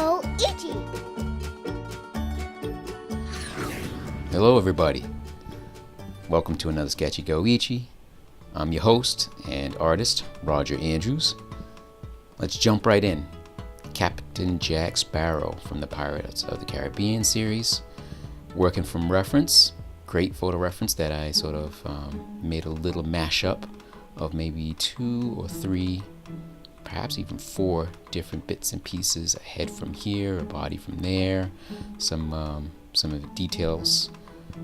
sketchyGOichie. Hello everybody, welcome to another sketchyGOichie. I'm your host and artist, Roger Andrews. Let's jump right in. Captain Jack Sparrow from the Pirates of the Caribbean series. Working from reference, great photo reference that I sort of made a little mashup of maybe 2 or 3, perhaps even 4 different bits and pieces. A head from here, a body from there, some of the details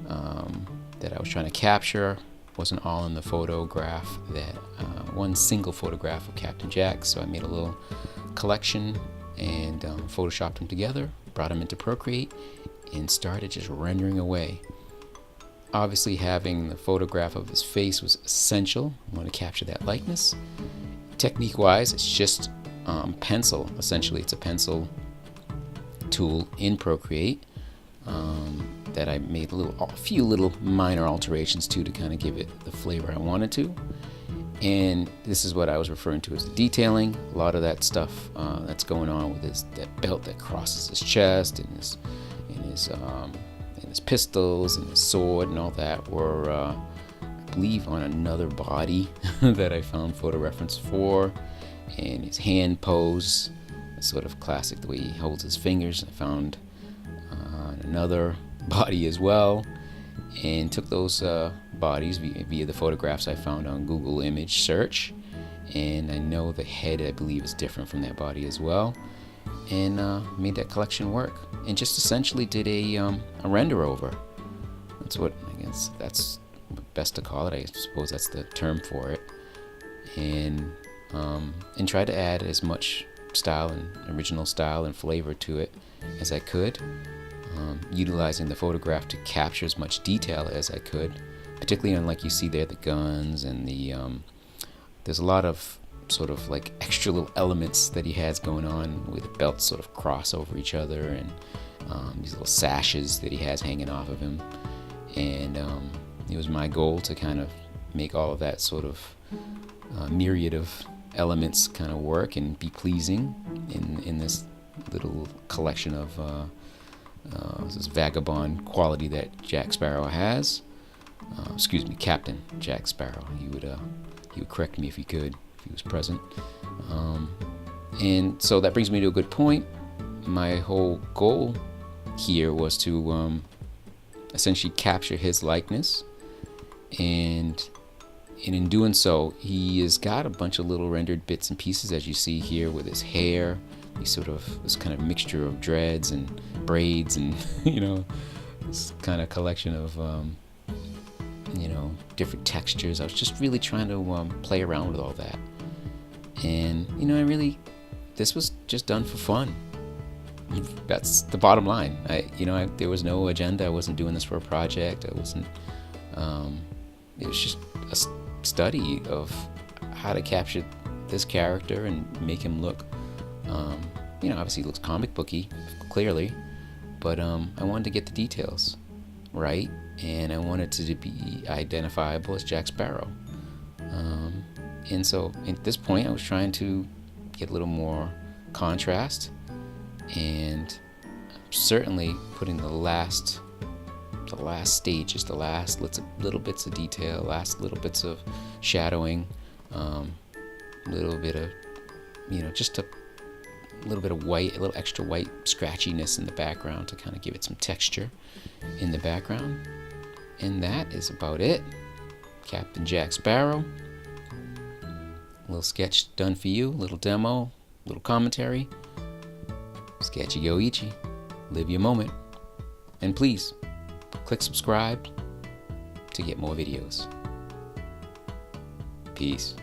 that I was trying to capture wasn't all in the photograph, that one single photograph of Captain Jack, so I made a little collection and photoshopped them together, brought them into Procreate, and started just rendering away. Obviously having the photograph of his face was essential. I want to capture that likeness. Technique wise, it's just pencil. Essentially it's a pencil tool in Procreate that I made a few little minor alterations to kind of give it the flavor I wanted to. And this is what I was referring to as the detailing. A lot of that stuff that's going on with that belt that crosses his chest and his pistols and his sword and all that were I believe on another body that I found photo reference for. And his hand pose, sort of classic, the way he holds his fingers, I found on another body as well, and took those bodies via the photographs I found on Google image search. And I know the head, I believe, is different from that body as well, and made that collection work, and just essentially did a render over. That's what I guess that's best to call it. I suppose that's the term for it. And try to add as much style and original style and flavor to it as I could, utilizing the photograph to capture as much detail as I could, particularly on, like you see there, the guns and the there's a lot of sort of like extra little elements that he has going on, where the belts sort of cross over each other, and these little sashes that he has hanging off of him. And it was my goal to kind of make all of that sort of myriad of elements kind of work and be pleasing in this little collection of this vagabond quality that Jack Sparrow has. Excuse me, Captain Jack Sparrow. He would correct me if he could, if he was present. And so that brings me to a good point. My whole goal here was to essentially capture his likeness, and in doing so, he has got a bunch of little rendered bits and pieces, as you see here, with his hair. He's sort of this kind of mixture of dreads and braids, and this kind of collection of different textures. I was just really trying to play around with all that, and this was just done for fun. That's the bottom line. There was no agenda. I wasn't doing this for a project. It was just a study of how to capture this character and make him look, obviously he looks comic booky, clearly, but I wanted to get the details right, and I wanted to be identifiable as Jack Sparrow. And so at this point I was trying to get a little more contrast, and certainly putting the last stages, the last little bits of detail, last little bits of shadowing, little bit of, just a little bit of white, a little extra white scratchiness in the background to kind of give it some texture in the background. And that is about it. Captain Jack Sparrow. A little sketch done for you, little demo, little commentary. sketchyGOichie. Live your moment. And please, click subscribe to get more videos. Peace.